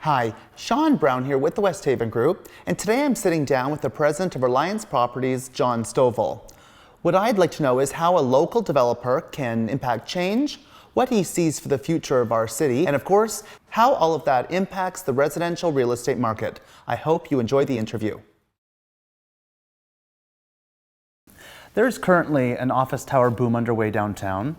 Hi, Sean Brown here with the West Haven Group, and today I'm sitting down with the president of Reliance Properties, Jon Stovell. What I'd like to know is how a local developer can impact change, what he sees for the future of our city, and of course, how all of that impacts the residential real estate market. I hope you enjoy the interview. There's currently an office tower boom underway downtown.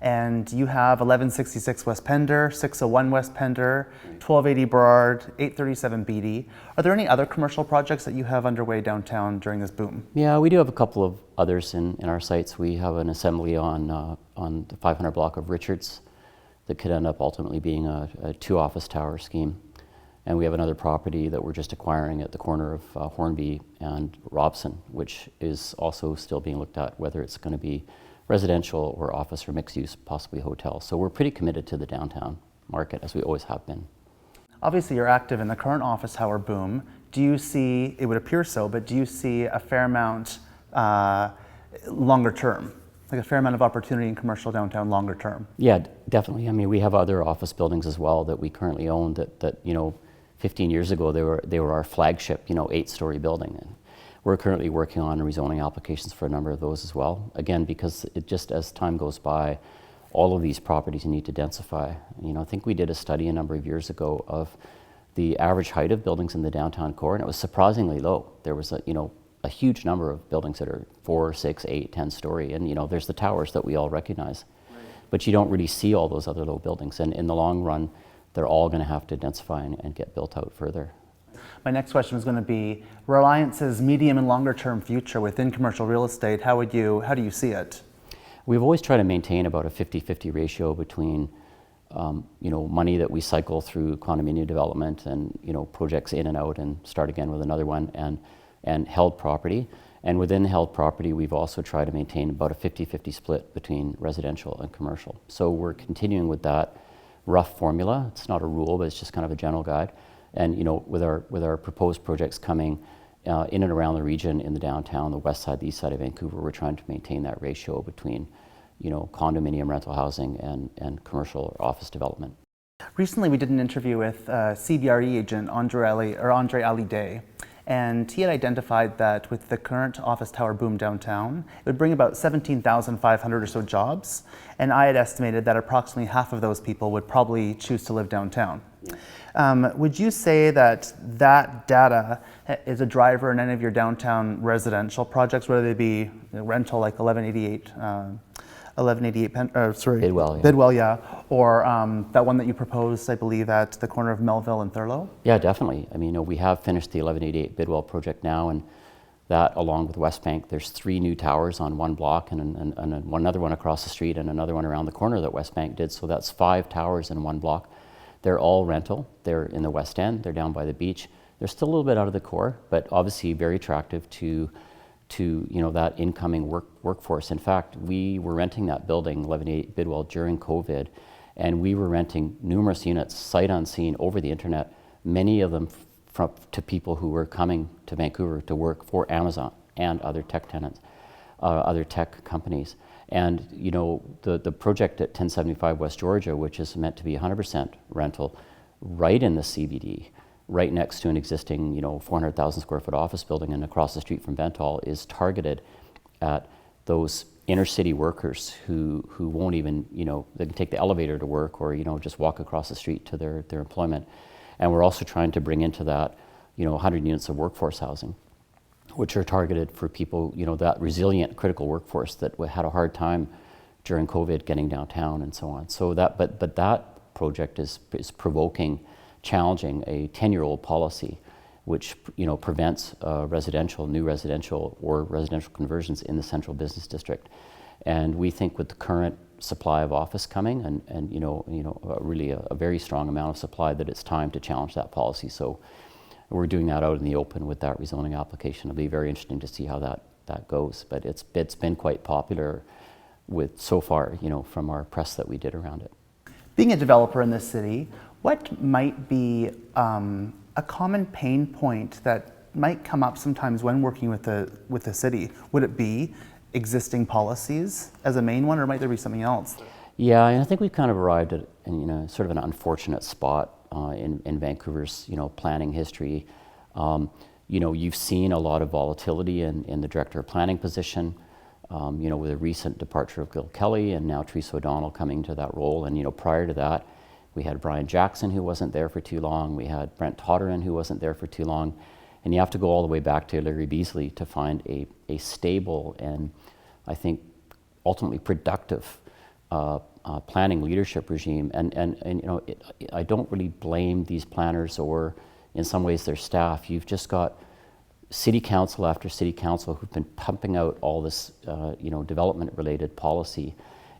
And you have 1166 West Pender, 601 West Pender, 1280 Burrard, 837 Beatty. Are there any other commercial projects that you have underway downtown during this boom? Yeah, we do have a couple of others in our sites. We have an assembly on the 500 block of Richards that could end up ultimately being a 2 office tower scheme. And we have another property that we're just acquiring at the corner of Hornby and Robson, which is also still being looked at, whether it's going to be residential or office or mixed use, possibly hotel. So we're pretty committed to the downtown market, as we always have been. Obviously you're active in the current office tower boom. Do you see, it would appear so, but do you see a fair amount longer term? Like a fair amount of opportunity in commercial downtown longer term? Yeah, definitely. I mean, we have other office buildings as well that we currently own that 15 years ago they were our flagship, 8-story building. And we're currently working on rezoning applications for a number of those as well. Again, because it just as time goes by, all of these properties need to densify. I think we did a study a number of years ago of the average height of buildings in the downtown core, and it was surprisingly low. There was a huge number of buildings that are 4, 6, 8, 10-story, and there's the towers that we all recognize. Right. But you don't really see all those other low buildings, and in the long run, they're all going to have to densify and get built out further. My next question was going to be Reliance's medium and longer term future within commercial real estate. How do you see it? We've always tried to maintain about a 50-50 ratio between money that we cycle through condominium development and projects in and out and start again with another one, and held property. And within held property, we've also tried to maintain about a 50-50 split between residential and commercial. So we're continuing with that rough formula. It's not a rule, but it's just kind of a general guide. And with our proposed projects coming in and around the region, in the downtown, the west side, the east side of Vancouver, we're trying to maintain that ratio between condominium rental housing and commercial or office development. Recently, we did an interview with CBRE agent Andre Ali Day, and he had identified that with the current office tower boom downtown, it would bring about 17,500 or so jobs, and I had estimated that approximately half of those people would probably choose to live downtown. Yeah. Would you say that data is a driver in any of your downtown residential projects, whether they be rental like 1188 Bidwell, yeah. Bidwell, yeah, or that one that you proposed, I believe, at the corner of Melville and Thurlow? Yeah, definitely. I mean, we have finished the 1188 Bidwell project now, and that, along with West Bank, there's 3 new towers on one block and another one across the street and another one around the corner that West Bank did. So that's 5 towers in one block. They're all rental. They're in the West End. They're down by the beach. They're still a little bit out of the core, but obviously very attractive to that incoming workforce. In fact, we were renting that building, 1188 Bidwell, during COVID, and we were renting numerous units, sight unseen, over the internet, many of them to people who were coming to Vancouver to work for Amazon and other tech tenants, other tech companies. And the project at 1075 West Georgia, which is meant to be 100% rental, right in the CBD, right next to an existing 400,000 square foot office building and across the street from Bentall, is targeted at those inner city workers who won't even, they can take the elevator to work or just walk across the street to their employment. And we're also trying to bring into that 100 units of workforce housing, which are targeted for people, that resilient critical workforce that had a hard time during COVID getting downtown and so on. So that, but that project is challenging a 10-year-old policy, which prevents new residential or residential conversions in the central business district. And we think with the current supply of office coming and really a very strong amount of supply, that it's time to challenge that policy. So we're doing that out in the open with that rezoning application. It'll be very interesting to see how that goes. But it's been quite popular so far, from our press that we did around it. Being a developer in this city, what might be a common pain point that might come up sometimes when working with the city? Would it be existing policies as a main one, or might there be something else? Yeah, and I think we've kind of arrived at sort of an unfortunate spot in Vancouver's, planning history. You've seen a lot of volatility in the director of planning position, with the recent departure of Gil Kelly and now Teresa O'Donnell coming to that role. And, prior to that, we had Brian Jackson, who wasn't there for too long. We had Brent Todderan, who wasn't there for too long. And you have to go all the way back to Larry Beasley to find a stable and, I think, ultimately productive planning leadership regime. And I don't really blame these planners or, in some ways, their staff. You've just got city council after city council who've been pumping out all this, development-related policy.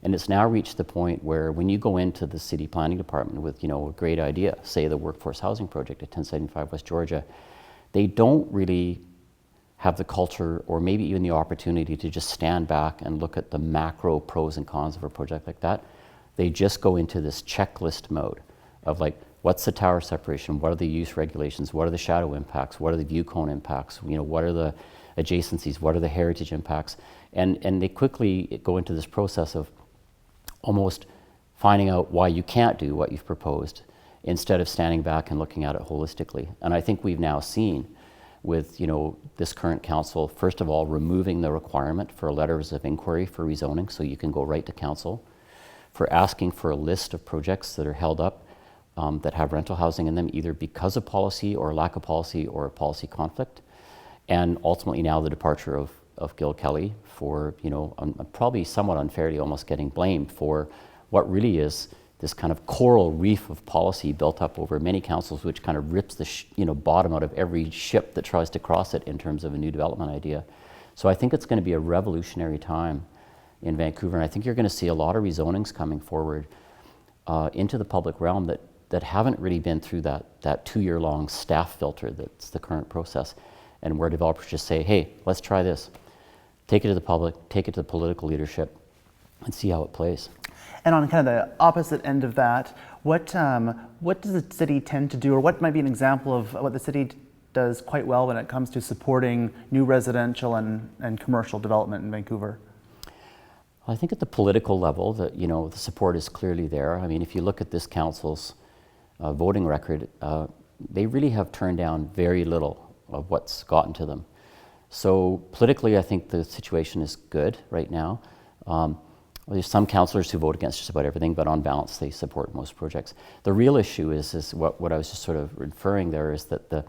And it's now reached the point where when you go into the city planning department with, a great idea, say the workforce housing project at 1075 West Georgia, they don't really have the culture or maybe even the opportunity to just stand back and look at the macro pros and cons of a project like that. They just go into this checklist mode of like, what's the tower separation? What are the use regulations? What are the shadow impacts? What are the view cone impacts? What are the adjacencies? What are the heritage impacts? And they quickly go into this process of almost finding out why you can't do what you've proposed instead of standing back and looking at it holistically. And I think we've now seen with this current council, first of all, removing the requirement for letters of inquiry for rezoning, so you can go right to council, for asking for a list of projects that are held up that have rental housing in them, either because of policy or lack of policy or a policy conflict, and ultimately now the departure of Gil Kelly for, probably somewhat unfairly almost getting blamed for what really is this kind of coral reef of policy built up over many councils, which kind of rips the bottom out of every ship that tries to cross it in terms of a new development idea. So I think it's going to be a revolutionary time in Vancouver, and I think you're going to see a lot of rezonings coming forward into the public realm that haven't really been through that 2-year-long staff filter that's the current process, and where developers just say, hey, let's try this. Take it to the public, take it to the political leadership, and see how it plays. And on kind of the opposite end of that, what does the city tend to do, or what might be an example of what the city does quite well when it comes to supporting new residential and commercial development in Vancouver? I think at the political level, the support is clearly there. I mean, if you look at this council's voting record, they really have turned down very little of what's gotten to them. So politically, I think the situation is good right now. There's some councillors who vote against just about everything, but on balance, they support most projects. The real issue is what I was just sort of referring there is that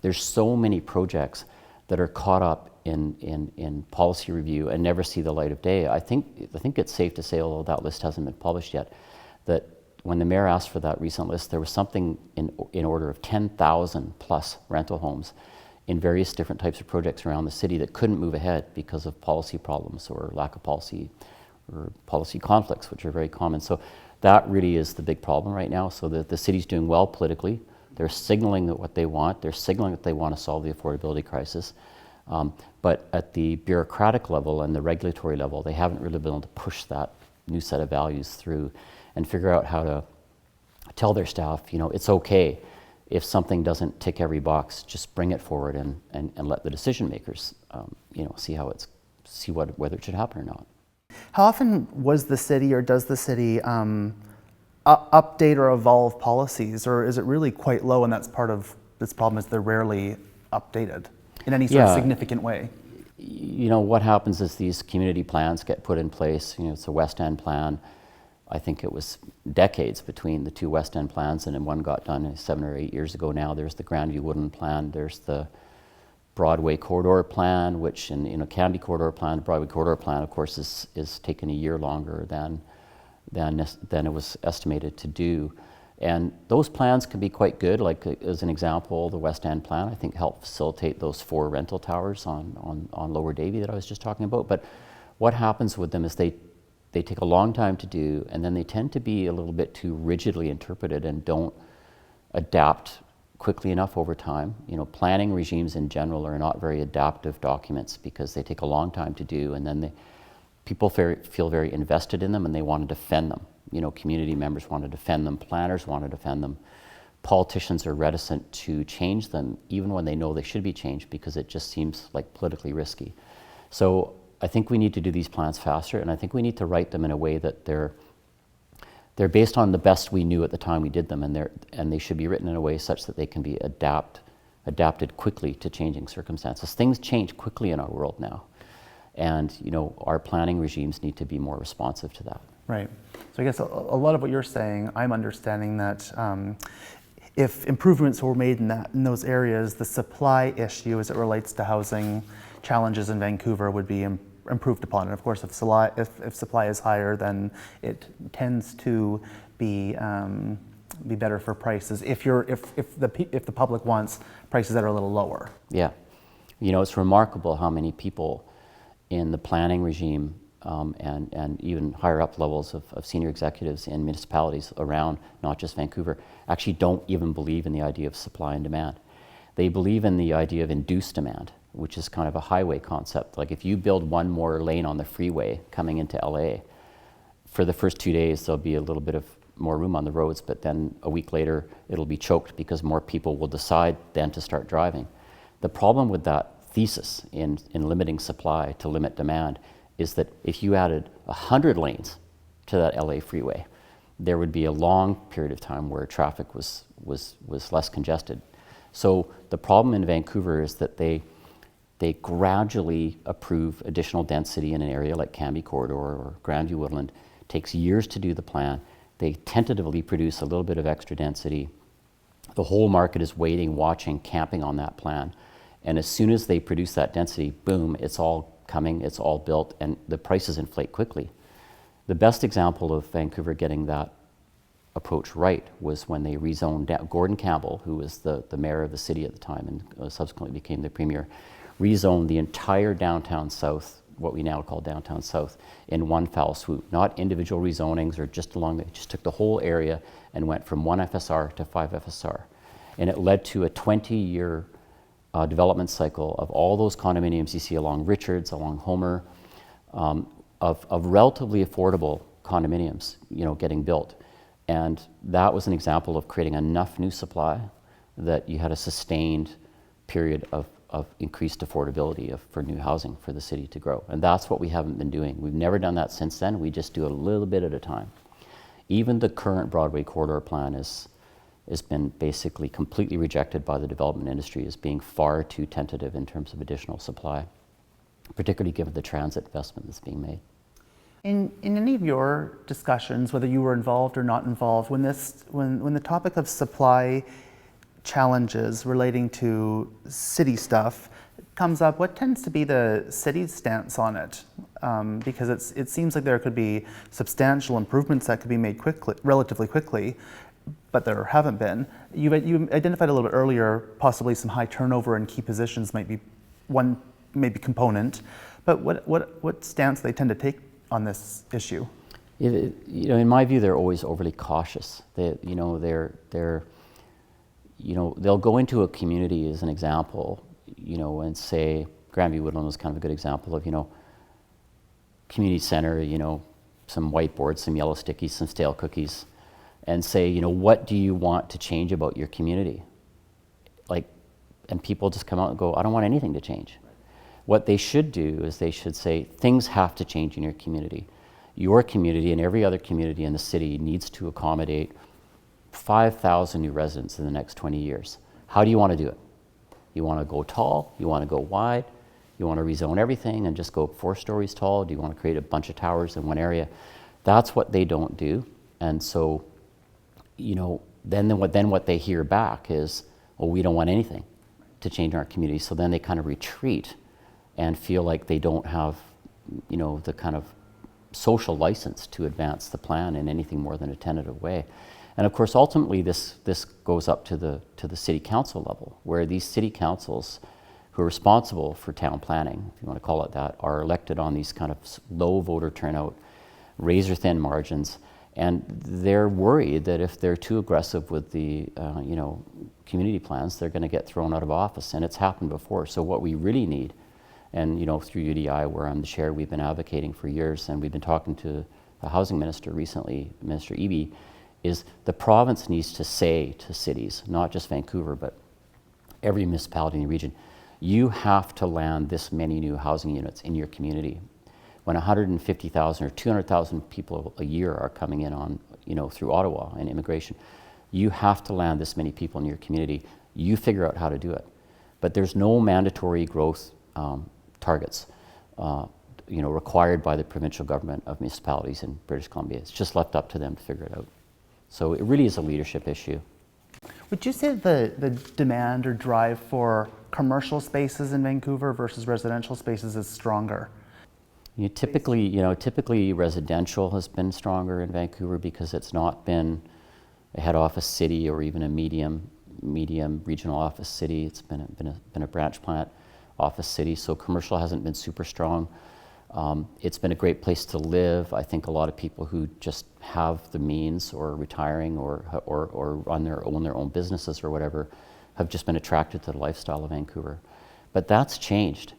there's so many projects that are caught up in policy review and never see the light of day. I think it's safe to say, although that list hasn't been published yet, that when the mayor asked for that recent list, there was something in order of 10,000 plus rental homes in various different types of projects around the city that couldn't move ahead because of policy problems or lack of policy or policy conflicts, which are very common. So that really is the big problem right now. So the city's doing well politically. They're signaling that what they want. They're signaling that they want to solve the affordability crisis. But at the bureaucratic level and the regulatory level, they haven't really been able to push that new set of values through and figure out how to tell their staff, it's okay if something doesn't tick every box, just bring it forward and let the decision makers, see whether it should happen or not. How often was the city or does the city update or evolve policies, or is it really quite low and that's part of this problem is they're rarely updated in any sort of significant way? What happens is these community plans get put in place. It's a West End plan. I think it was decades between the two West End plans, and then one got done 7 or 8 years ago now. There's the Grandview Woodland plan. There's the Broadway Corridor plan, which in Canby Corridor plan, the Broadway Corridor plan, of course, is taken a year longer than it was estimated to do. And those plans can be quite good. Like as an example, the West End plan, I think, helped facilitate those 4 rental towers on Lower Davie that I was just talking about. But what happens with them is they take a long time to do, and then they tend to be a little bit too rigidly interpreted and don't adapt quickly enough over time. Planning regimes in general are not very adaptive documents because they take a long time to do, and then people feel very invested in them and they want to defend them. Community members want to defend them, planners want to defend them. Politicians are reticent to change them even when they know they should be changed because it just seems like politically risky. So I think we need to do these plans faster, and I think we need to write them in a way that they're they're based on the best we knew at the time we did them, and they should be written in a way such that they can be adapted quickly to changing circumstances. Things change quickly in our world now, and our planning regimes need to be more responsive to that. Right. So I guess a lot of what you're saying, I'm understanding that if improvements were made in those areas, the supply issue as it relates to housing challenges in Vancouver would be improved upon. And of course, if supply is higher, then it tends to be better for prices. If the public wants prices that are a little lower. Yeah, it's remarkable how many people in the planning regime and even higher up levels of senior executives in municipalities around, not just Vancouver, actually don't even believe in the idea of supply and demand. They believe in the idea of induced demand, which is kind of a highway concept. Like if you build one more lane on the freeway coming into LA, for the first 2 days there'll be a little bit of more room on the roads, but then a week later it'll be choked because more people will decide then to start driving. The problem with that thesis in limiting supply to limit demand is that if you added 100 lanes to that LA freeway, there would be a long period of time where traffic was less congested. So the problem in Vancouver is that they gradually approve additional density in an area like Cambie Corridor or Grandview Woodland. It takes years to do the plan. They tentatively produce a little bit of extra density. The whole market is waiting, watching, camping on that plan. And as soon as they produce that density, boom, it's all coming, it's all built, and the prices inflate quickly. The best example of Vancouver getting that approach right was when they rezoned Gordon Campbell, who was the mayor of the city at the time and subsequently became the premier, rezoned the entire downtown south, what we now call downtown south, in one foul swoop. Not individual rezonings or just took the whole area and went from 1 FSR to 5 FSR. And it led to a 20-year development cycle of all those condominiums you see along Richards, along Homer, of relatively affordable condominiums, getting built. And that was an example of creating enough new supply that you had a sustained period of increased affordability for new housing for the city to grow. And that's what we haven't been doing. We've never done that since then. We just do a little bit at a time. Even the current Broadway corridor plan has been basically completely rejected by the development industry as being far too tentative in terms of additional supply, particularly given the transit investment that's being made. In any of your discussions, whether you were involved or not involved, when the topic of supply challenges relating to city stuff comes up, what tends to be the city's stance on it? Because it seems like there could be substantial improvements that could be made relatively quickly, but there haven't been. You identified a little bit earlier, possibly some high turnover in key positions might be one maybe component, but what stance they tend to take on this issue? In my view, they're always overly cautious. They'll go into a community as an example, and say, Grandview Woodland was kind of a good example of, community center, some whiteboards, some yellow stickies, some stale cookies, and say, what do you want to change about your community? And people just come out and go, I don't want anything to change. What they should do is they should say, things have to change in your community. Your community and every other community in the city needs to accommodate 5,000 new residents in the next 20 years. How do you want to do it? You want to go tall? You want to go wide? You want to rezone everything and just go 4 stories tall? Do you want to create a bunch of towers in one area? That's what they don't do. And so, then what they hear back is, well, we don't want anything to change in our community. So then they kind of retreat and feel like they don't have, the kind of social license to advance the plan in anything more than a tentative way. And of course, ultimately, this goes up to the city council level, where these city councils who are responsible for town planning, if you want to call it that, are elected on these kind of low voter turnout, razor-thin margins, and they're worried that if they're too aggressive with the community plans, they're going to get thrown out of office, and it's happened before. So what we really need, and through UDI, where I'm the chair, we've been advocating for years, and we've been talking to the housing minister recently, Minister Eby, is the province needs to say to cities, not just Vancouver, but every municipality in the region, you have to land this many new housing units in your community. when 150,000 or 200,000 people a year are coming in on, through Ottawa and immigration, you have to land this many people in your community. You figure out how to do it. But there's no mandatory growth targets, required by the provincial government of municipalities in British Columbia. It's just left up to them to figure it out. So it really is a leadership issue. Would you say the demand or drive for commercial spaces in Vancouver versus residential spaces is stronger? Typically residential has been stronger in Vancouver because it's not been a head office city or even a medium regional office city. It's been a branch plant office city, so commercial hasn't been super strong. It's been a great place to live. I think a lot of people who just have the means or are retiring or own their own businesses or whatever have just been attracted to the lifestyle of Vancouver. But that's changed.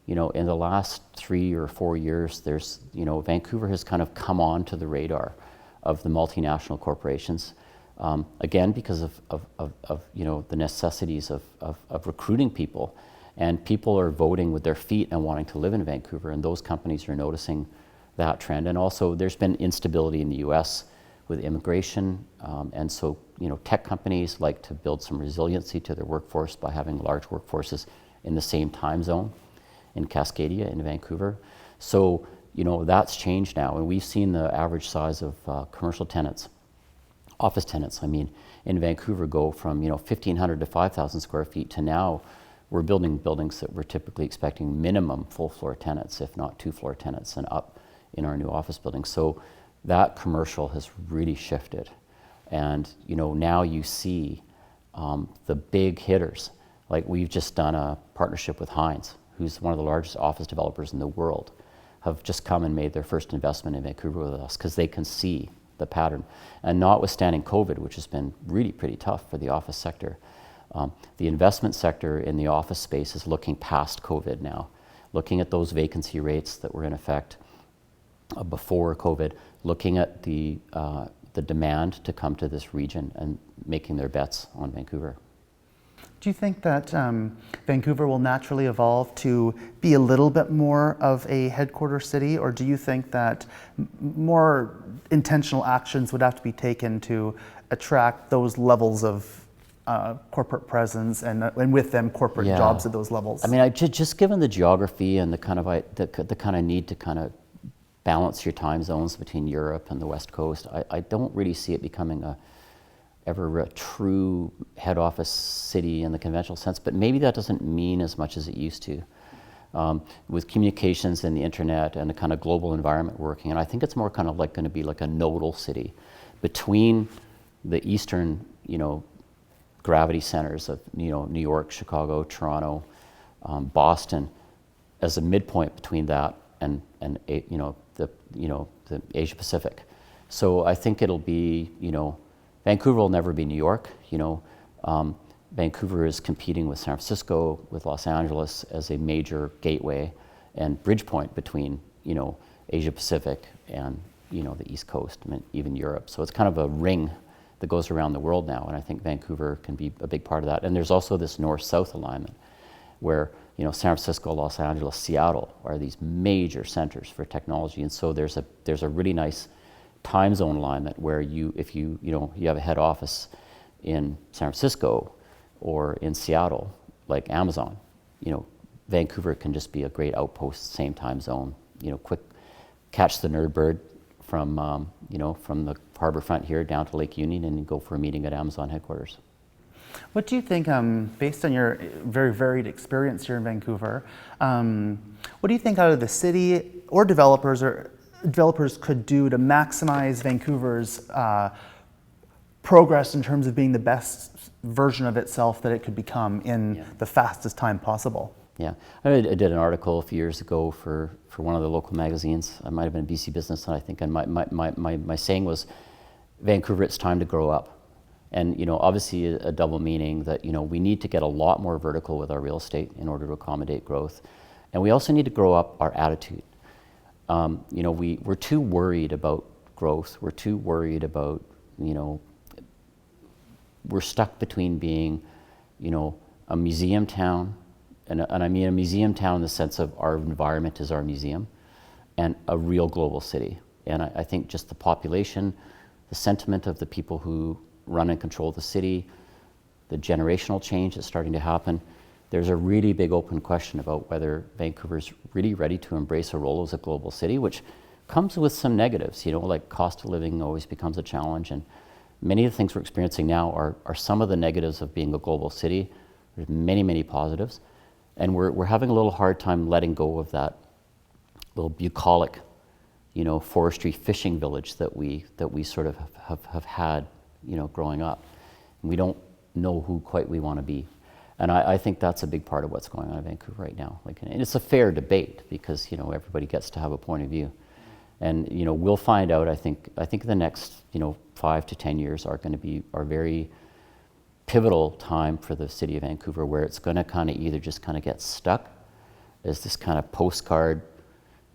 In the last 3 or 4 years, Vancouver has kind of come on to the radar of the multinational corporations. Again, because of the necessities of recruiting people. And people are voting with their feet and wanting to live in Vancouver, and those companies are noticing that trend. And also there's been instability in the US with immigration, and so tech companies like to build some resiliency to their workforce by having large workforces in the same time zone in Cascadia in Vancouver. So that's changed now, and we've seen the average size of commercial tenants, office tenants, in Vancouver go from 1,500 to 5,000 square feet to now we're building buildings that we're typically expecting minimum full floor tenants, if not 2-floor tenants and up in our new office buildings. So that commercial has really shifted. And now you see the big hitters. Like we've just done a partnership with Hines, who's one of the largest office developers in the world, have just come and made their first investment in Vancouver with us because they can see the pattern. And notwithstanding COVID, which has been really pretty tough for the office sector, the investment sector in the office space is looking past COVID now, looking at those vacancy rates that were in effect before COVID, looking at the demand to come to this region and making their bets on Vancouver. Do you think that Vancouver will naturally evolve to be a little bit more of a headquarters city, or do you think that more intentional actions would have to be taken to attract those levels of corporate presence and with them corporate jobs at those levels? Just given the geography and the kind of need to kind of balance your time zones between Europe and the West Coast, I don't really see it becoming ever a true head office city in the conventional sense, but maybe that doesn't mean as much as it used to. With communications and the internet and the kind of global environment working, and I think it's more kind of like going to be like a nodal city between the eastern, gravity centers of New York, Chicago, Toronto, Boston, as a midpoint between that and the Asia Pacific. So I think it'll be Vancouver will never be New York. Vancouver is competing with San Francisco, with Los Angeles as a major gateway and bridge point between Asia Pacific and the East Coast and even Europe. So it's kind of a ring that goes around the world now, and I think Vancouver can be a big part of that. And there's also this north-south alignment where San Francisco, Los Angeles, Seattle are these major centers for technology, and so there's a really nice time zone alignment where if you have a head office in San Francisco or in Seattle, like Amazon, Vancouver can just be a great outpost, same time zone. Quick catch the nerd bird from from the harbor front here down to Lake Union and go for a meeting at Amazon headquarters. What do you think, based on your very varied experience here in Vancouver, what do you think either the city or developers could do to maximize Vancouver's progress in terms of being the best version of itself that it could become in the fastest time possible? Yeah, I did an article a few years ago for one of the local magazines. I might have been BC Business, and I think my saying was, Vancouver, it's time to grow up. And obviously a double meaning that we need to get a lot more vertical with our real estate in order to accommodate growth, and we also need to grow up our attitude. We're too worried about growth. We're too worried about we're stuck between being a museum town, and I mean a museum town in the sense of our environment is our museum, and a real global city. And I think just the population, the sentiment of the people who run and control the city, the generational change that's starting to happen, there's a really big open question about whether Vancouver's really ready to embrace a role as a global city, which comes with some negatives, like cost of living always becomes a challenge. And many of the things we're experiencing now are some of the negatives of being a global city. There's many, many positives. And we're having a little hard time letting go of that little bucolic, forestry fishing village that we sort of have had, growing up. And we don't know who quite we want to be. And I think that's a big part of what's going on in Vancouver right now. And it's a fair debate because, everybody gets to have a point of view. And, we'll find out, I think the next, 5 to 10 years are very pivotal time for the city of Vancouver, where it's going to kind of either just kind of get stuck as this kind of postcard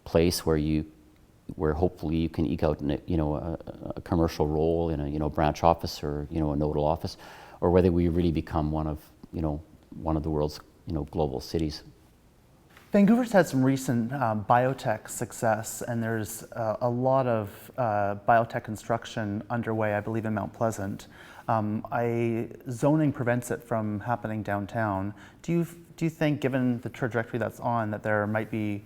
place where hopefully you can eke out a commercial role in a branch office or a nodal office, or whether we really become one of the world's global cities. Vancouver's had some recent biotech success, and there's a lot of biotech construction underway, I believe, in Mount Pleasant. Zoning prevents it from happening downtown. Do you think, given the trajectory that's on, that there might be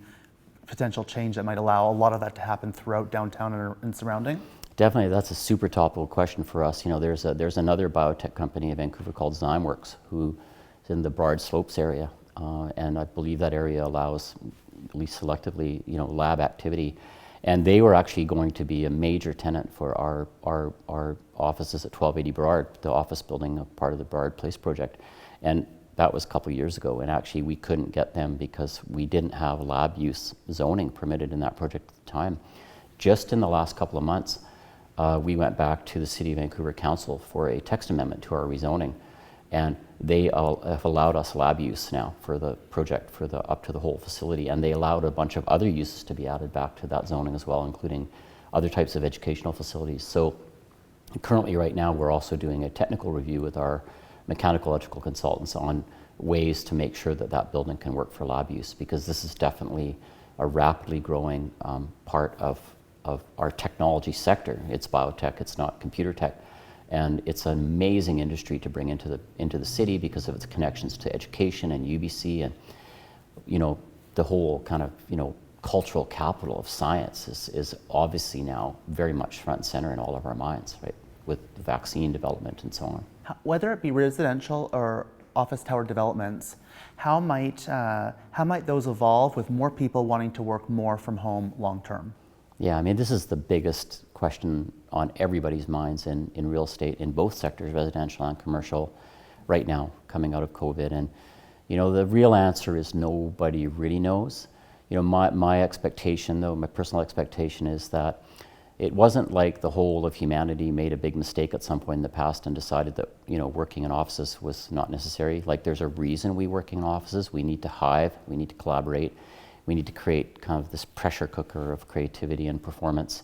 potential change that might allow a lot of that to happen throughout downtown and surrounding? Definitely, that's a super topical question for us. There's another biotech company in Vancouver called Zymeworks, who is in the Broad Slopes area, and I believe that area allows, at least selectively, lab activity. And they were actually going to be a major tenant for our offices at 1280 Burrard, the office building, a part of the Burrard Place project. And that was a couple of years ago, and actually we couldn't get them because we didn't have lab use zoning permitted in that project at the time. Just in the last couple of months, we went back to the City of Vancouver Council for a text amendment to our rezoning, and they have allowed us lab use now for the project, up to the whole facility, and they allowed a bunch of other uses to be added back to that zoning as well, including other types of educational facilities. So currently right now we're also doing a technical review with our mechanical electrical consultants on ways to make sure that that building can work for lab use, because this is definitely a rapidly growing part of our technology sector. It's biotech, it's not computer tech, and it's an amazing industry to bring into the city because of its connections to education and UBC, and the whole kind of cultural capital of science is obviously now very much front and center in all of our minds, right, with vaccine development and so on. Whether it be residential or office tower developments, how might those evolve with more people wanting to work more from home long term? Yeah, I mean, this is the biggest question on everybody's minds in real estate, in both sectors, residential and commercial, right now, coming out of COVID. And, the real answer is nobody really knows. My expectation, though, my personal expectation is that it wasn't like the whole of humanity made a big mistake at some point in the past and decided that, working in offices was not necessary. Like, there's a reason we work in offices. We need to hive, we need to collaborate. We need to create kind of this pressure cooker of creativity and performance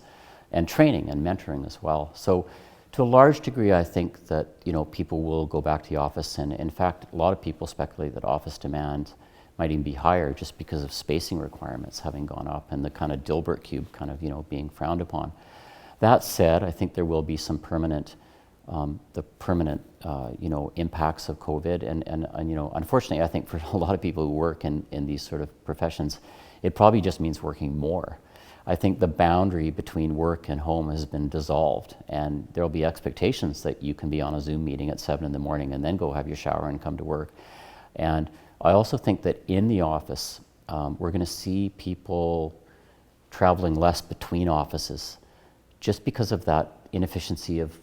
and training and mentoring as well. So to a large degree, I think that, people will go back to the office. And in fact, a lot of people speculate that office demand might even be higher just because of spacing requirements having gone up and the kind of Dilbert cube kind of, being frowned upon. That said, I think there will be some permanent impacts of COVID, and unfortunately, I think for a lot of people who work in these sort of professions, it probably just means working more. I think the boundary between work and home has been dissolved, and there will be expectations that you can be on a Zoom meeting at 7 in the morning and then go have your shower and come to work. And I also think that in the office, we're going to see people traveling less between offices, just because of that inefficiency of,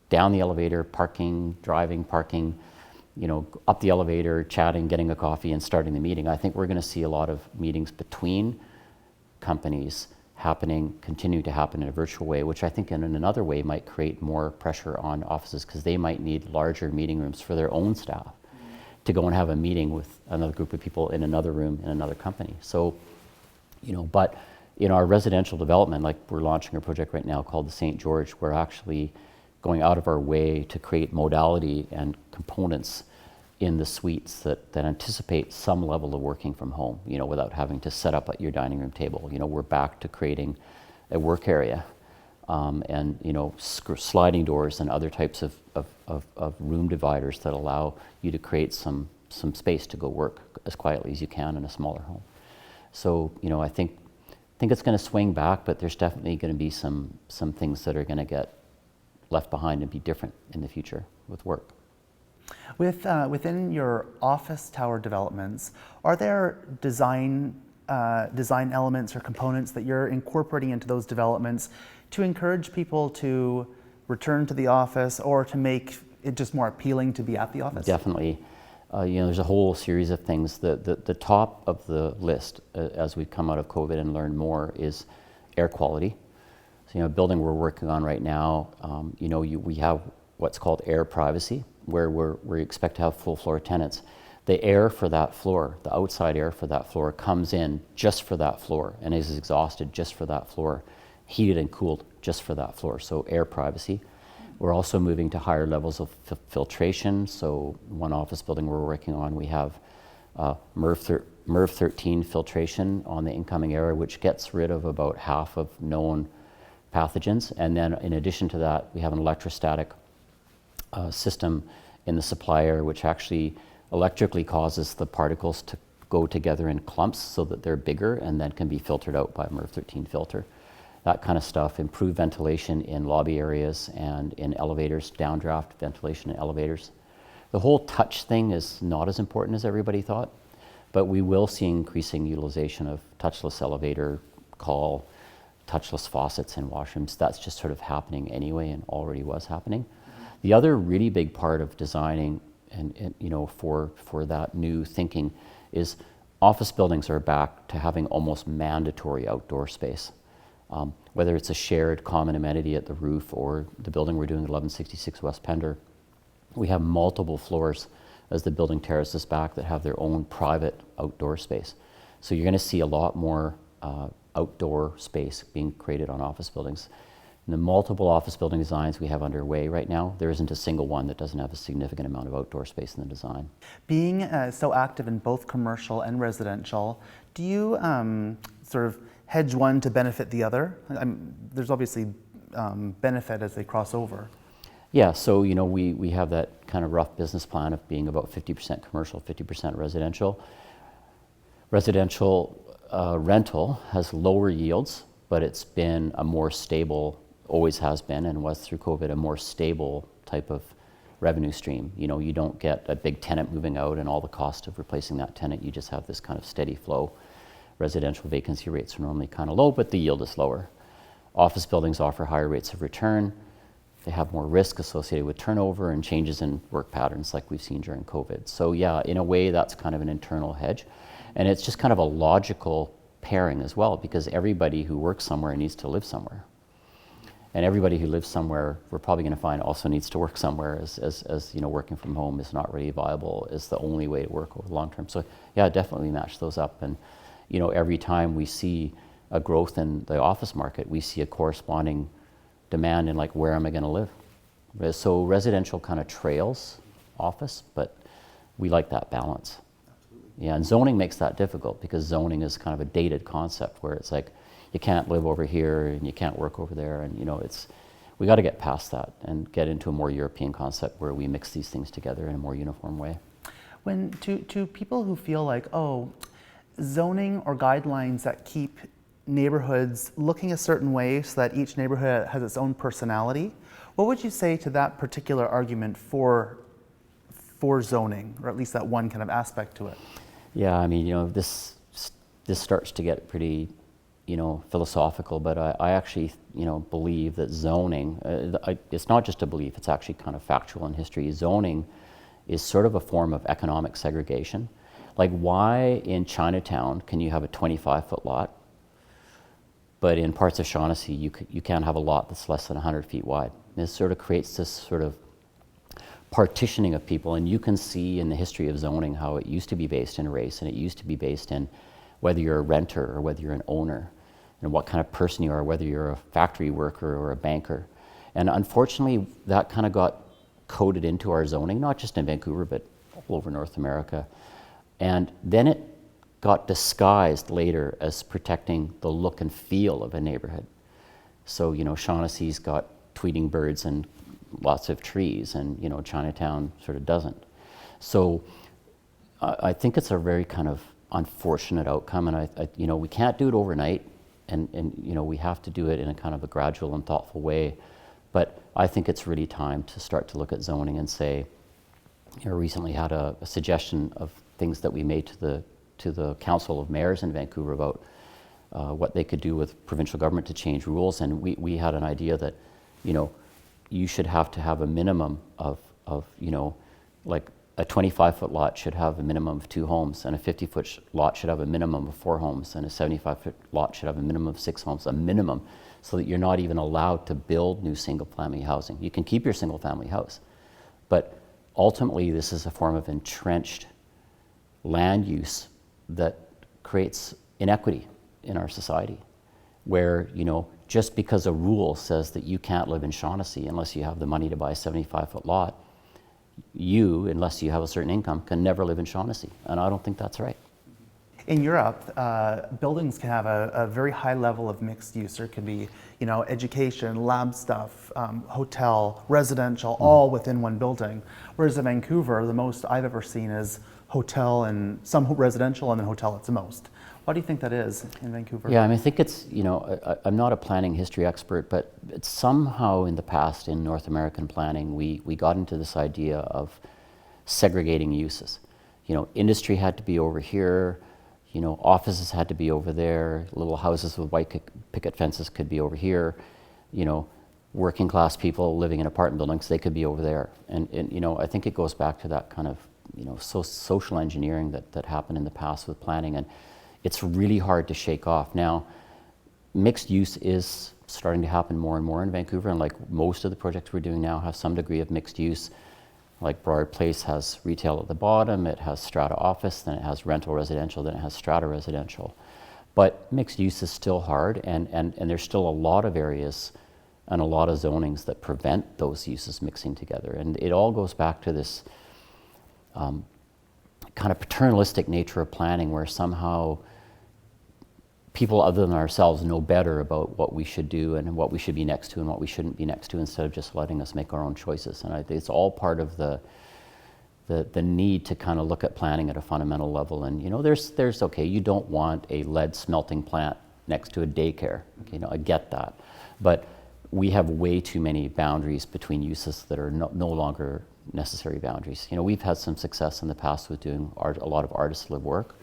down the elevator, parking, driving, parking, up the elevator, chatting, getting a coffee, and starting the meeting. I think we're going to see a lot of meetings between companies continue to happen in a virtual way, which I think in another way might create more pressure on offices, because they might need larger meeting rooms for their own staff to go and have a meeting with another group of people in another room in another company. So, but in our residential development, like we're launching a project right now called the St. George, we're actually going out of our way to create modality and components in the suites that anticipate some level of working from home, you know, without having to set up at your dining room table. You know, we're back to creating a work area, and, you know, sliding doors and other types of room dividers that allow you to create some space to go work as quietly as you can in a smaller home. So, you know, I think it's going to swing back, but there's definitely going to be some things that are going to get left behind and be different in the future with work. Within your office tower developments, are there design elements or components that you're incorporating into those developments to encourage people to return to the office or to make it just more appealing to be at the office? Definitely. You know, there's a whole series of things. The top of the list, as we've come out of COVID and learned more, is air quality. So, you know, a building we're working on right now, you know, we have what's called air privacy, where we expect to have full floor tenants. The air for that floor, the outside air for that floor, comes in just for that floor and is exhausted just for that floor, heated and cooled just for that floor. So air privacy. We're also moving to higher levels of filtration. So one office building we're working on, we have MERV 13 filtration on the incoming air, which gets rid of about half of known pathogens. And then in addition to that, we have an electrostatic system in the supply air, which actually electrically causes the particles to go together in clumps so that they're bigger and then can be filtered out by a MERV 13 filter. That kind of stuff, improved ventilation in lobby areas and in elevators, downdraft ventilation in elevators. The whole touch thing is not as important as everybody thought, but we will see increasing utilization of touchless elevator call, touchless faucets in washrooms. That's just sort of happening anyway and already was happening. The other really big part of designing and you know, for that new thinking is office buildings are back to having almost mandatory outdoor space. Whether it's a shared common amenity at the roof or the building we're doing at 1166 West Pender, we have multiple floors as the building terraces back that have their own private outdoor space. So you're going to see a lot more outdoor space being created on office buildings. In the multiple office building designs we have underway right now, there isn't a single one that doesn't have a significant amount of outdoor space in the design. Being so active in both commercial and residential, do you sort of hedge one to benefit the other? There's obviously benefit as they cross over. Yeah, so you know we have that kind of rough business plan of being about 50% commercial, 50% residential. Residential rental has lower yields, but it's been a more stable, always has been and was through COVID, a more stable type of revenue stream. You know, you don't get a big tenant moving out and all the cost of replacing that tenant. You just have this kind of steady flow. Residential vacancy rates are normally kind of low, but the yield is lower. Office buildings offer higher rates of return. They have more risk associated with turnover and changes in work patterns like we've seen during COVID. So yeah, in a way that's kind of an internal hedge. And it's just kind of a logical pairing as well, because everybody who works somewhere needs to live somewhere. And everybody who lives somewhere, we're probably going to find also needs to work somewhere, as you know, working from home is not really viable, is the only way to work over the long term. So yeah, definitely match those up. And you know, every time we see a growth in the office market, we see a corresponding demand in like, where am I going to live? So residential kind of trails office, but we like that balance. Absolutely. Yeah, and zoning makes that difficult because zoning is kind of a dated concept where it's like, you can't live over here and you can't work over there, and you know, we got to get past that and get into a more European concept where we mix these things together in a more uniform way. When to people who feel like, oh, zoning or guidelines that keep neighborhoods looking a certain way so that each neighborhood has its own personality, what would you say to that particular argument for zoning, or at least that one kind of aspect to it? Yeah, I mean, you know, this starts to get pretty, you know, philosophical, but I actually, you know, believe that zoning, it's not just a belief, it's actually kind of factual in history. Zoning is sort of a form of economic segregation. Like, why in Chinatown can you have a 25-foot lot, but in parts of Shaughnessy you can't have a lot that's less than 100 feet wide? This sort of creates this sort of partitioning of people, and you can see in the history of zoning how it used to be based in race, and it used to be based in whether you're a renter or whether you're an owner, and what kind of person you are, whether you're a factory worker or a banker. And unfortunately, that kind of got coded into our zoning, not just in Vancouver, but all over North America. And then it got disguised later as protecting the look and feel of a neighborhood. So, Shaughnessy's got tweeting birds and lots of trees, and, Chinatown sort of doesn't. So I think it's a very kind of unfortunate outcome, and we can't do it overnight, and we have to do it in a kind of a gradual and thoughtful way. But I think it's really time to start to look at zoning and say, recently had a suggestion of things that we made to the Council of Mayors in Vancouver about what they could do with provincial government to change rules, and we had an idea that, you should have to have a minimum of like a 25-foot lot should have a minimum of 2 homes, and a 50-foot lot should have a minimum of 4 homes, and a 75-foot lot should have a minimum of 6 homes, a minimum, so that you're not even allowed to build new single-family housing. You can keep your single-family house, but ultimately this is a form of entrenched land use that creates inequity in our society, where, just because a rule says that you can't live in Shaughnessy unless you have the money to buy a 75-foot lot, you, unless you have a certain income, can never live in Shaughnessy, and I don't think that's right. In Europe, buildings can have a very high level of mixed use. There can be, education, lab stuff, hotel, residential, all within one building. Whereas in Vancouver, the most I've ever seen is hotel and some residential, and then hotel at the most. Why do you think that is in Vancouver? Yeah, I think it's, I'm not a planning history expert, but it's somehow in the past in North American planning, we got into this idea of segregating uses. Industry had to be over here, offices had to be over there, little houses with white picket fences could be over here, working class people living in apartment buildings, they could be over there. And I think it goes back to that kind of, social engineering that happened in the past with planning, and it's really hard to shake off. Now, mixed use is starting to happen more and more in Vancouver, and like most of the projects we're doing now have some degree of mixed use. Like Broward Place has retail at the bottom, it has strata office, then it has rental residential, then it has strata residential. But mixed use is still hard, and there's still a lot of areas and a lot of zonings that prevent those uses mixing together. And it all goes back to this kind of paternalistic nature of planning, where somehow people other than ourselves know better about what we should do and what we should be next to and what we shouldn't be next to, instead of just letting us make our own choices. And I think it's all part of the need to kind of look at planning at a fundamental level. And there's okay, you don't want a lead smelting plant next to a daycare. Okay, I get that, but we have way too many boundaries between uses that are no longer necessary boundaries. We've had some success in the past with doing a lot of artist-led work,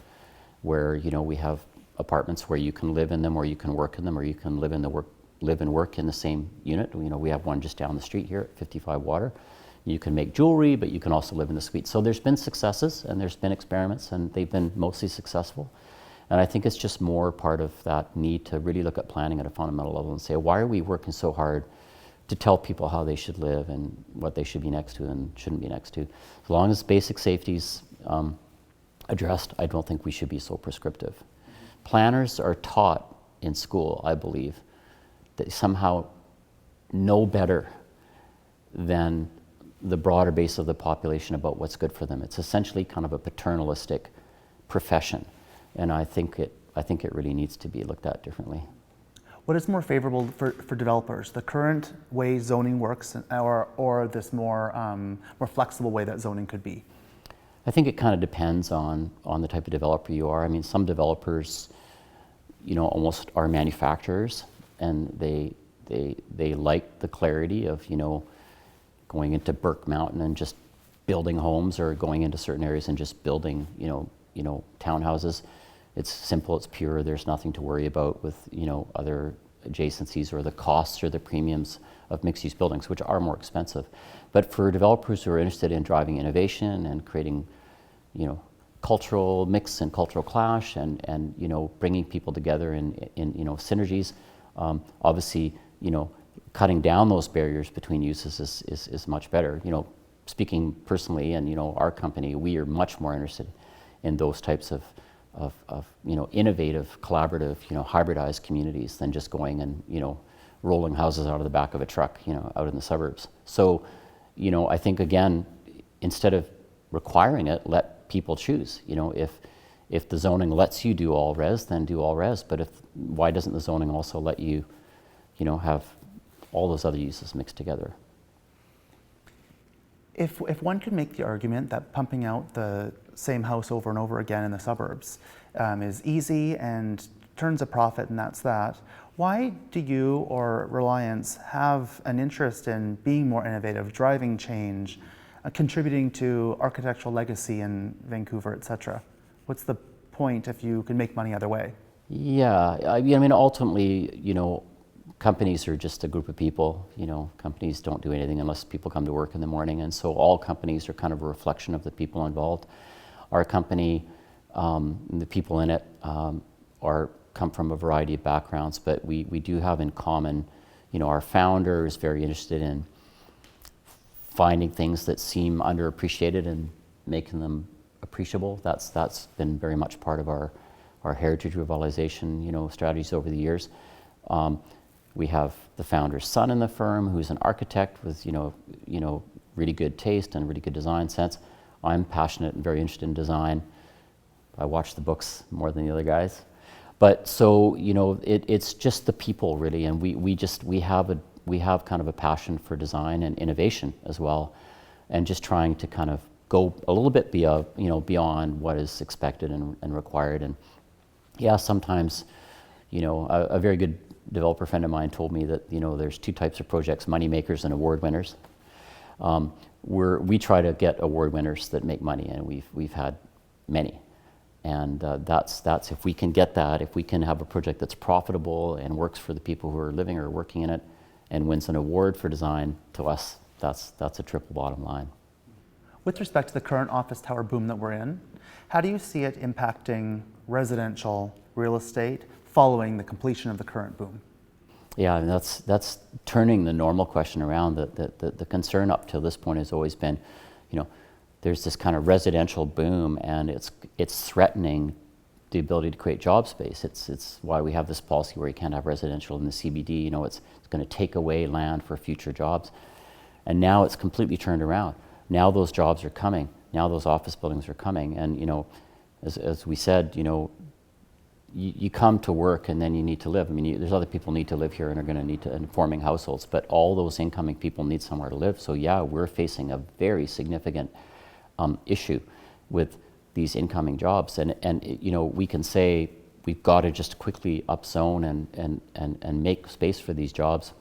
where we have apartments where you can live in them, or you can work in them, or you can live and work in the same unit. We have one just down the street here at 55 Water. You can make jewelry, but you can also live in the suite. So there's been successes and there's been experiments, and they've been mostly successful. And I think it's just more part of that need to really look at planning at a fundamental level and say, why are we working so hard to tell people how they should live and what they should be next to and shouldn't be next to? As long as basic safety's addressed, I don't think we should be so prescriptive. Planners are taught in school, I believe, that somehow know better than the broader base of the population about what's good for them. It's essentially kind of a paternalistic profession, and I think it really needs to be looked at differently. What is more favorable for developers, the current way zoning works, or this more flexible way that zoning could be? I think it kind of depends on the type of developer you are. I mean, some developers, almost are manufacturers, and they like the clarity of, going into Burke Mountain and just building homes, or going into certain areas and just building, townhouses. It's simple, it's pure, there's nothing to worry about with, other adjacencies or the costs or the premiums of mixed-use buildings, which are more expensive. But for developers who are interested in driving innovation and creating, cultural mix and cultural clash, and bringing people together in synergies, obviously, cutting down those barriers between uses is much better. Speaking personally, and our company, we are much more interested in those types of innovative, collaborative, hybridized communities than just going and rolling houses out of the back of a truck, out in the suburbs. So, I think again, instead of requiring it, let people choose. You know, if the zoning lets you do all res, then do all res. But why doesn't the zoning also let you, you know, have all those other uses mixed together? If one could make the argument that pumping out the same house over and over again in the suburbs is easy and turns a profit and that's that, why do you or Reliance have an interest in being more innovative, driving change, contributing to architectural legacy in Vancouver, etc.? What's the point if you can make money either way? Yeah, I mean, ultimately, you know, companies are just a group of people. You know, companies don't do anything unless people come to work in the morning, and so all companies are kind of a reflection of the people involved. Our company, the people in it, come from a variety of backgrounds, but we do have in common, you know, our founder is very interested in finding things that seem underappreciated and making them appreciable. That's been very much part of our heritage revitalization, you know, strategies over the years. We have the founder's son in the firm, who's an architect with, you know, really good taste and really good design sense. I'm passionate and very interested in design. I watch the books more than the other guys. But so, you know, it's just the people really, and we have kind of a passion for design and innovation as well, and just trying to kind of go a little bit beyond what is expected and required. And yeah, sometimes, you know, a very good developer friend of mine told me that, you know, there's two types of projects: money makers and award winners. We try to get award winners that make money, and we've had many. And that's if we can get that, if we can have a project that's profitable and works for the people who are living or working in it, and wins an award for design, to us, that's a triple bottom line. With respect to the current office tower boom that we're in, how do you see it impacting residential real estate following the completion of the current boom? Yeah, and that's turning the normal question around. The concern up till this point has always been, you know, there's this kind of residential boom, and it's threatening the ability to create job space. It's why we have this policy where you can't have residential in the CBD. You know, it's going to take away land for future jobs. And now it's completely turned around. Now those jobs are coming. Now those office buildings are coming. And, you know, as we said, you know, you come to work and then you need to live. I mean, there's other people who need to live here and are going to need to, and forming households, but all those incoming people need somewhere to live. So yeah, we're facing a very significant issue with these incoming jobs. And you know, we can say we've got to just quickly upzone and make space for these jobs,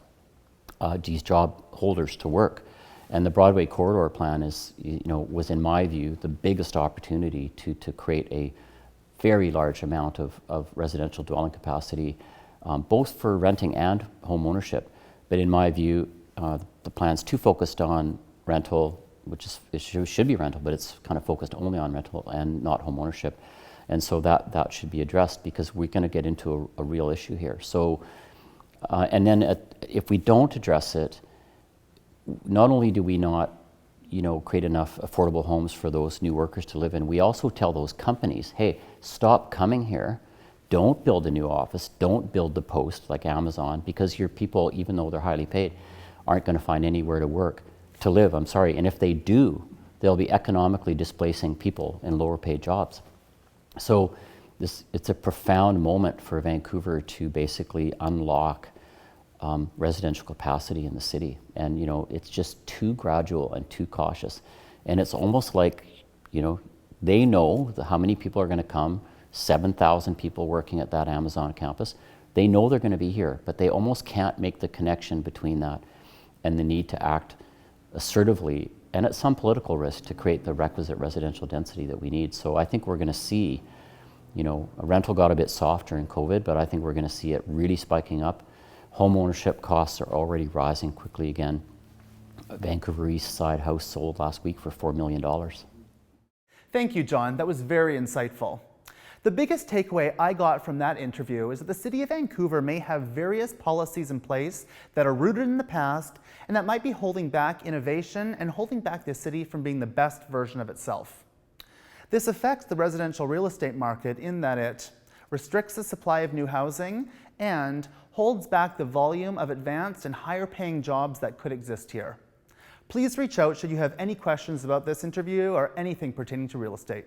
these job holders to work. And the Broadway Corridor Plan is, you know, was in my view the biggest opportunity to create a very large amount of residential dwelling capacity, both for renting and home ownership. But in my view, the plan's too focused on rental, which should be rental, but it's kind of focused only on rental and not home ownership. And so that should be addressed, because we're going to get into a real issue here. So, and then if we don't address it, not only do we not, you know, create enough affordable homes for those new workers to live in, we also tell those companies, hey, stop coming here. Don't build a new office. Don't build the Post like Amazon, because your people, even though they're highly paid, aren't going to find anywhere to live. I'm sorry. And if they do, they'll be economically displacing people in lower paid jobs. So it's a profound moment for Vancouver to basically unlock residential capacity in the city. And, you know, it's just too gradual and too cautious. And it's almost like, you know, they know how many people are going to come, 7,000 people working at that Amazon campus. They know they're going to be here, but they almost can't make the connection between that and the need to act assertively and at some political risk to create the requisite residential density that we need. So I think we're going to see, you know, rental got a bit soft during COVID, but I think we're going to see it really spiking up. Home ownership costs are already rising quickly again. A Vancouver East Side house sold last week for $4 million. Thank you, Jon. That was very insightful. The biggest takeaway I got from that interview is that the City of Vancouver may have various policies in place that are rooted in the past and that might be holding back innovation and holding back the city from being the best version of itself. This affects the residential real estate market in that it restricts the supply of new housing and holds back the volume of advanced and higher paying jobs that could exist here. Please reach out should you have any questions about this interview or anything pertaining to real estate.